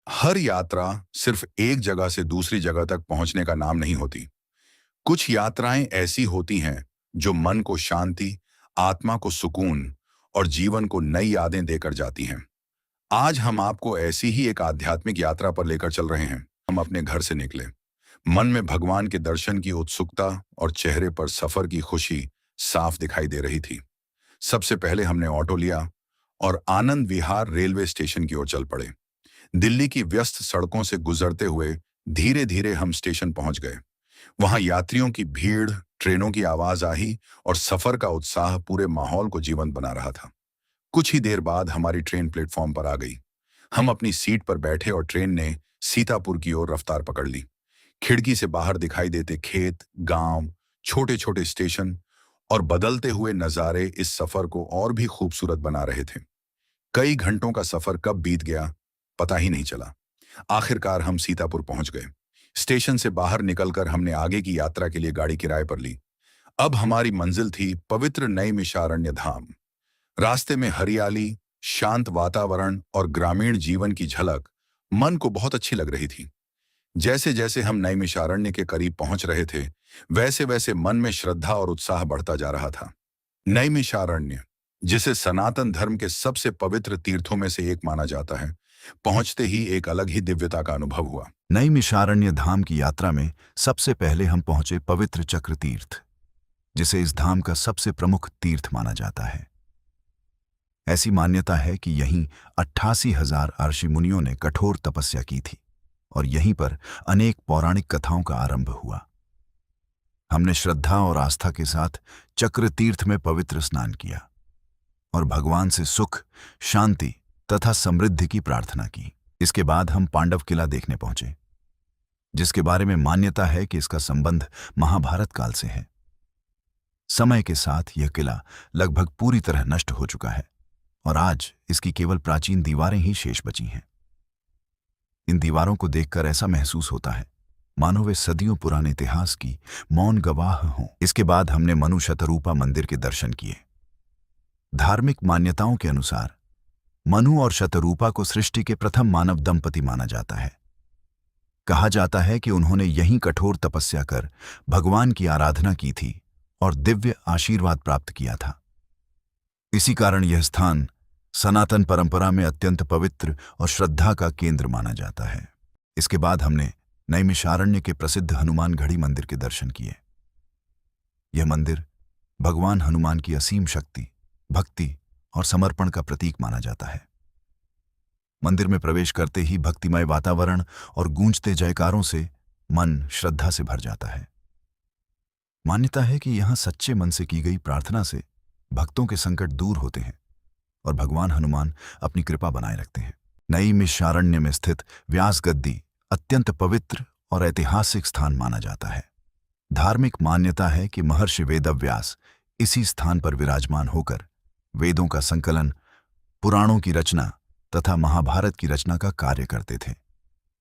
हर यात्रा सिर्फ एक जगह से दूसरी जगह तक पहुंचने का नाम नहीं होती। कुछ यात्राएं ऐसी होती हैं जो मन को शांति, आत्मा को सुकून और जीवन को नई यादें देकर जाती हैं। आज हम आपको ऐसी ही एक आध्यात्मिक यात्रा पर लेकर चल रहे हैं। हम अपने घर से निकले, मन में भगवान के दर्शन की उत्सुकता और चेहरे पर सफर की खुशी साफ दिखाई दे रही थी। सबसे पहले हमने ऑटो लिया और आनंद विहार रेलवे स्टेशन की ओर चल पड़े। दिल्ली की व्यस्त सड़कों से गुजरते हुए धीरे धीरे हम स्टेशन पहुंच गए। वहां यात्रियों की भीड़, ट्रेनों की आवाज आई और सफर का उत्साह पूरे माहौल को जीवंत बना रहा था। कुछ ही देर बाद हमारी ट्रेन प्लेटफॉर्म पर आ गई। हम अपनी सीट पर बैठे और ट्रेन ने सीतापुर की ओर रफ्तार पकड़ ली। खिड़की से बाहर दिखाई देते खेत, गांव, छोटे छोटे स्टेशन और बदलते हुए नजारे इस सफर को और भी खूबसूरत बना रहे थे। कई घंटों का सफर कब बीत गया पता ही नहीं चला। आखिरकार हम सीतापुर पहुंच गए। स्टेशन से बाहर निकलकर हमने आगे की यात्रा के लिए गाड़ी किराए पर ली। अब हमारी मंजिल थी पवित्र नैमिषारण्य धाम। रास्ते में हरियाली, शांत वातावरण और ग्रामीण जीवन की झलक मन को बहुत अच्छी लग रही थी। जैसे जैसे हम नैमिषारण्य के करीब पहुंच रहे थे, वैसे वैसे मन में श्रद्धा और उत्साह बढ़ता जा रहा था। नैमिषारण्य, जिसे सनातन धर्म के सबसे पवित्र तीर्थों में से एक माना जाता है, पहुंचते ही एक अलग ही दिव्यता का अनुभव हुआ। नैमिषारण्य धाम की यात्रा में सबसे पहले हम पहुंचे पवित्र चक्र तीर्थ, जिसे इस धाम का सबसे प्रमुख तीर्थ माना जाता है। ऐसी मान्यता है कि यहीं 88,000 ऋषि मुनियों ने कठोर तपस्या की थी और यहीं पर अनेक पौराणिक कथाओं का आरंभ हुआ। हमने श्रद्धा और आस्था के साथ चक्र तीर्थ में पवित्र स्नान किया और भगवान से सुख, शांति तथा समृद्धि की प्रार्थना की। इसके बाद हम पांडव किला देखने पहुंचे, जिसके बारे में मान्यता है कि इसका संबंध महाभारत काल से है। समय के साथ यह किला लगभग पूरी तरह नष्ट हो चुका है और आज इसकी केवल प्राचीन दीवारें ही शेष बची हैं। इन दीवारों को देखकर ऐसा महसूस होता है मानो वे सदियों पुराने इतिहास की मौन गवाह हों। इसके बाद हमने मनु शतरूपा मंदिर के दर्शन किए। धार्मिक मान्यताओं के अनुसार मनु और शतरूपा को सृष्टि के प्रथम मानव दंपति माना जाता है। कहा जाता है कि उन्होंने यहीं कठोर तपस्या कर भगवान की आराधना की थी और दिव्य आशीर्वाद प्राप्त किया था। इसी कारण यह स्थान सनातन परंपरा में अत्यंत पवित्र और श्रद्धा का केंद्र माना जाता है। इसके बाद हमने नैमिषारण्य के प्रसिद्ध हनुमान गढ़ी मंदिर के दर्शन किए। यह मंदिर भगवान हनुमान की असीम शक्ति, भक्ति और समर्पण का प्रतीक माना जाता है। मंदिर में प्रवेश करते ही भक्तिमय वातावरण और गूंजते जयकारों से मन श्रद्धा से भर जाता है। मान्यता है कि यहां सच्चे मन से की गई प्रार्थना से भक्तों के संकट दूर होते हैं और भगवान हनुमान अपनी कृपा बनाए रखते हैं। नैमिषारण्य में स्थित व्यास गद्दी अत्यंत पवित्र और ऐतिहासिक स्थान माना जाता है। धार्मिक मान्यता है कि महर्षि वेदव्यास इसी स्थान पर विराजमान होकर वेदों का संकलन, पुराणों की रचना तथा महाभारत की रचना का कार्य करते थे।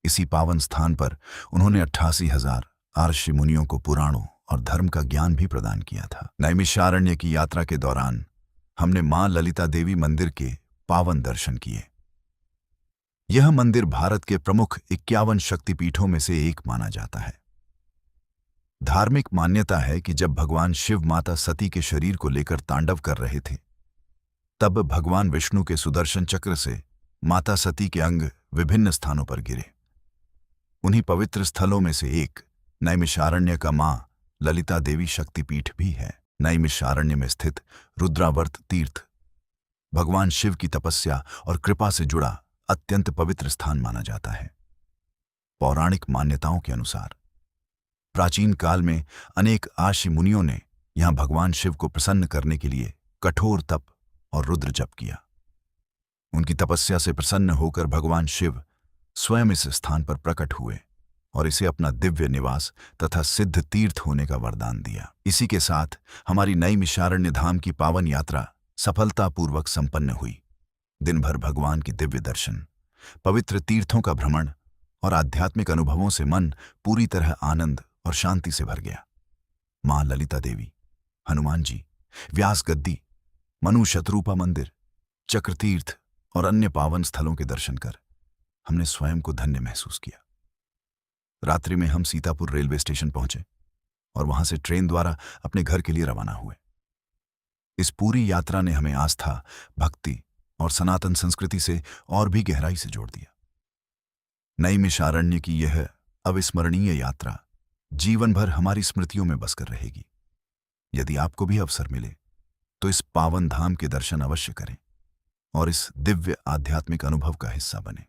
इसी पावन स्थान पर उन्होंने 88,000 ऋषि मुनियों को पुराणों और धर्म का ज्ञान भी प्रदान किया था। नैमिषारण्य की यात्रा के दौरान हमने मां ललिता देवी मंदिर के पावन दर्शन किए। यह मंदिर भारत के प्रमुख 51 शक्तिपीठों में से एक माना जाता है। धार्मिक मान्यता है कि जब भगवान शिव माता सती के शरीर को लेकर तांडव कर रहे थे, तब भगवान विष्णु के सुदर्शन चक्र से माता सती के अंग विभिन्न स्थानों पर गिरे। उन्हीं पवित्र स्थलों में से एक नैमिषारण्य का मां ललिता देवी शक्तिपीठ भी है। नैमिषारण्य में स्थित रुद्रावर्त तीर्थ भगवान शिव की तपस्या और कृपा से जुड़ा अत्यंत पवित्र स्थान माना जाता है। पौराणिक मान्यताओं के अनुसार प्राचीन काल में अनेक ऋषि मुनियों ने यहां भगवान शिव को प्रसन्न करने के लिए कठोर तप और रुद्र जप किया। उनकी तपस्या से प्रसन्न होकर भगवान शिव स्वयं इस स्थान पर प्रकट हुए और इसे अपना दिव्य निवास तथा सिद्ध तीर्थ होने का वरदान दिया। इसी के साथ हमारी नैमिषारण्य धाम की पावन यात्रा सफलतापूर्वक संपन्न हुई। दिन भर भगवान की दिव्य दर्शन, पवित्र तीर्थों का भ्रमण और आध्यात्मिक अनुभवों से मन पूरी तरह आनंद और शांति से भर गया। मां ललिता देवी, हनुमान जी, व्यास गद्दी, मनु शतरूपा मंदिर, चक्रतीर्थ और अन्य पावन स्थलों के दर्शन कर हमने स्वयं को धन्य महसूस किया। रात्रि में हम सीतापुर रेलवे स्टेशन पहुंचे और वहां से ट्रेन द्वारा अपने घर के लिए रवाना हुए। इस पूरी यात्रा ने हमें आस्था, भक्ति और सनातन संस्कृति से और भी गहराई से जोड़ दिया। नैमिषारण्य की यह अविस्मरणीय यात्रा जीवन भर हमारी स्मृतियों में बसकर रहेगी। यदि आपको भी अवसर मिले तो इस पावन धाम के दर्शन अवश्य करें और इस दिव्य आध्यात्मिक अनुभव का हिस्सा बने।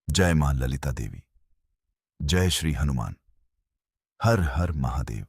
जय मां ललिता देवी, जय श्री हनुमान, हर हर महादेव।